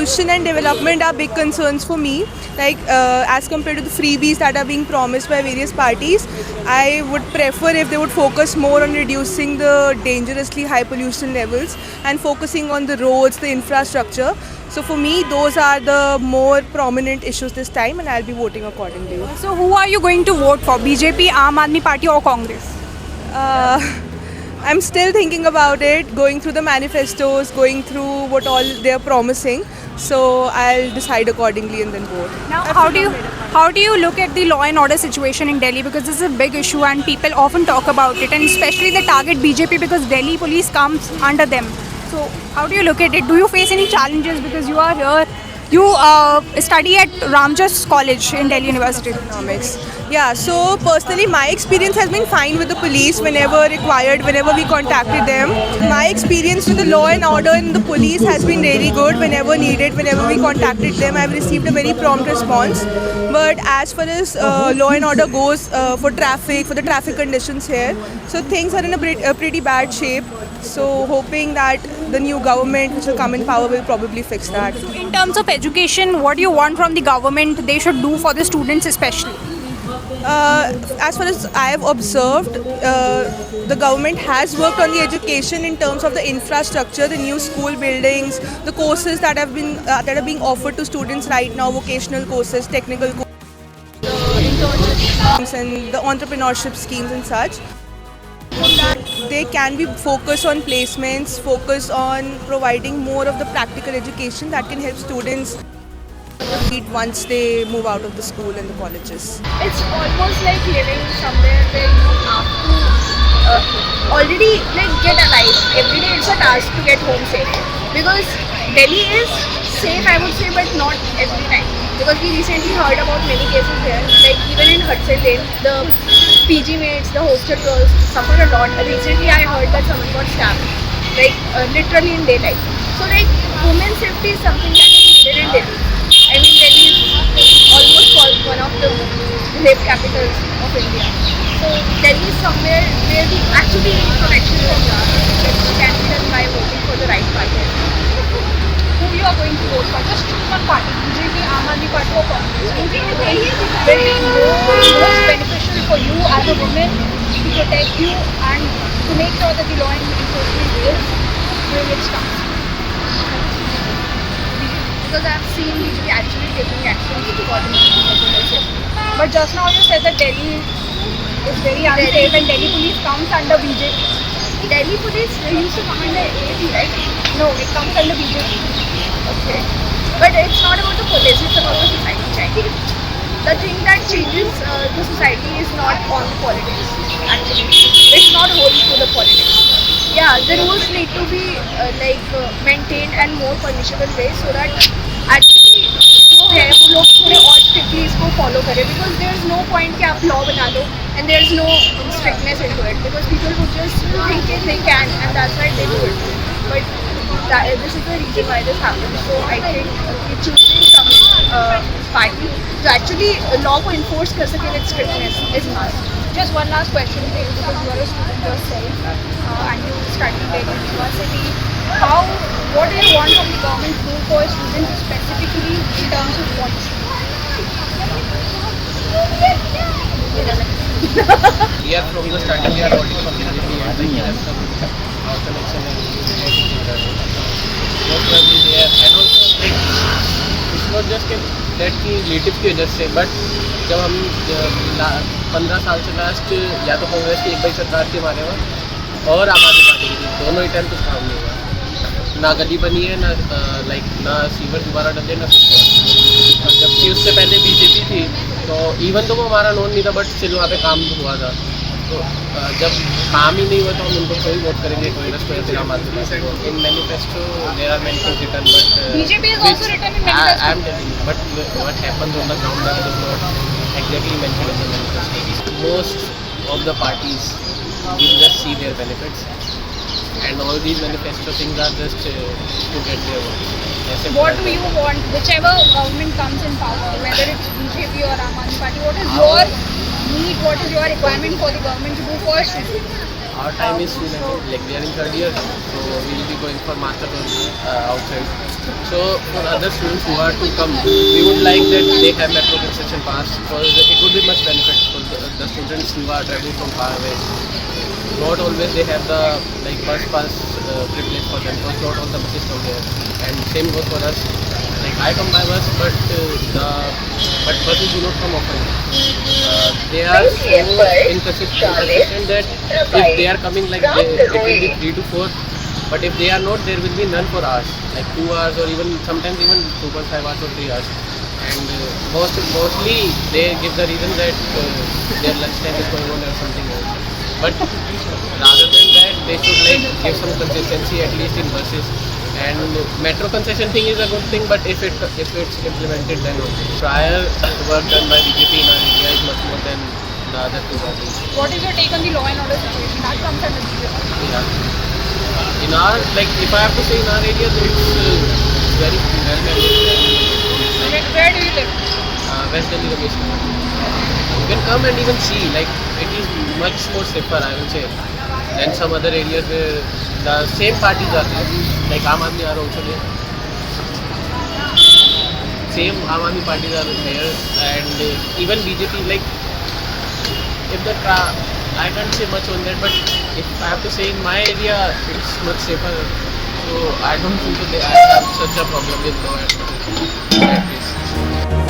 pollution and development are big concerns for me. Like as compared to the freebies that are being promised by various parties, I would prefer if they would focus more on reducing the dangerously high pollution levels and focusing on the roads, the infrastructure. So for me, those are the more prominent issues this time, and I'll be voting accordingly. So who are you going to vote for? BJP, Aam Aadmi Party or Congress? Uh, I'm still thinking about it, going through the manifestos, going through what all they're promising. So I'll decide accordingly and then vote. Now, how do you look at the law and order situation in Delhi, because this is a big issue and people often talk about it, and especially they target BJP because Delhi police comes under them. So how do you look at it? Do you face any challenges because you are here? You study at Ramjas College in Delhi University. Economics. Yeah, so personally my experience has been fine with the police whenever required, whenever we contacted them. My experience with the law and order in the police has been really good whenever needed, whenever we contacted them. I've received a very prompt response. But as far as law and order goes for the traffic conditions here, so things are in a pretty bad shape. So hoping that the new government which will come in power will probably fix that. In terms of education, what do you want from the government they should do for the students especially? As far as I have observed, the government has worked on the education in terms of the infrastructure, the new school buildings, the courses that are being offered to students right now, vocational courses, technical courses, and the entrepreneurship schemes and such. They can be focused on placements, focus on providing more of the practical education that can help students once they move out of the school and the colleges. It's almost like living somewhere where you have to already get alive. Every day it's a task to get home safe. Because Delhi is safe, I would say, but not every time. Because we recently heard about many cases here, like even in Hudson Lane, the PG mates, the hostel girls suffer a lot. Recently I heard that someone got stabbed, literally in daylight. So women's safety is something that is needed in Delhi. I mean, Delhi is almost called one of the rape capitals of India. So Delhi is somewhere where we actually need protection from law. It can be done by voting for the right party. Who you are going to vote for? Just choose one party, BJP, Aam Aadmi Party or Congress. Who do you think will be most beneficial for you as a woman to protect you and to make sure that the law enforcement is doing its task? Because I've seen BJP actually taking action for the safety. But just now you said that Delhi is very unsafe and Delhi police comes under BJP. Delhi police used to come under AAP, right? No, it comes under BJP. Okay. But it's not about the police, it's about the society changing. The thing that changes the society is not on the politics, actually. It's not wholly to the politics. Yeah, the rules need to be maintained and more punishable way so that actually जो है वो लोग थोड़े और strictly इसको follow करें, because there's no point कि आप law बना दो and there's no strictness into it, because people would just think it they can and that's why they do it. But this is the reason why this happens. So I think choosing some party to actually law को enforce कर सके with strictness is must. Just one last question, because you are a student yourself and you study in Delhi University. What do you want from the government to do for students specifically in terms of policy? We are from the starting, we are voting for BJP and we have some house election and most probably there, and also it's not just that की relative की वजह से, but जब हम 15 साल से last या तो कांग्रेस की एक बार सरकार थी हमारे वहाँ और आम आदमी पार्टी की थी, दोनों ही टाइम कुछ काम नहीं हुआ, ना गली बनी है, ना सीवर दोबारा डले, ना कुछ। और जबकि उससे पहले बीजेपी थी तो इवन तो वो हमारा नोन नहीं था, बट स्टिल वहाँ पे काम हुआ था। तो जब काम ही नहीं हुआ तो हम उनको कोई वोट करेंगे, कांग्रेस को या फिर आम आदमी पार्टी को। In manifesto there are many things written, but BJP is also written in manifesto. I am telling you, but what happens on the ground level is not exactly mentioned in the manifesto. Most of the parties will just see their benefits, and all these manifesto things are just to get their votes. What do you want? Whichever government comes in power, whether it's BJP or Aam Aadmi Party, what is your need? What is your requirement for the government to do for students? Our time is soon ending. Like we are in third year, so we will be going for master outside. So for other students who are to come, we would like that they have metro concession pass because it would be much benefit for the students who are traveling from far away. Not always they have the like bus pass privilege for them because not all the buses come here. And same goes for us. Like I come by bus, but buses do not come often. They are so inconsistent that if they are coming like it will be 3 to 4. But if they are not, there will be none for hours, like 2 hours or even sometimes even 2.5 hours or 3 hours. And mostly they give the reason that their lunch time is going on or something else. But rather than that, they should like give some consistency at least in buses. And metro concession thing is a good thing, but if it's implemented, then okay. Prior work done by BJP in our area is much more than the other two parties. What is your take on the law and order situation that comes under BJP? Yeah. In our, like, if I have to say in our area, then it's very well managed. Where do you live? West Delhi location. You can come and even see, like, it is much more safer, I will say, than some other areas where the same parties are there. Like Aam Aadmi are also there. Same Aam Aadmi parties are there, and even BJP, like, if the I can't say much on that, but if I have to say in my area, it's much safer. So I don't think that I have such a problem with law and order.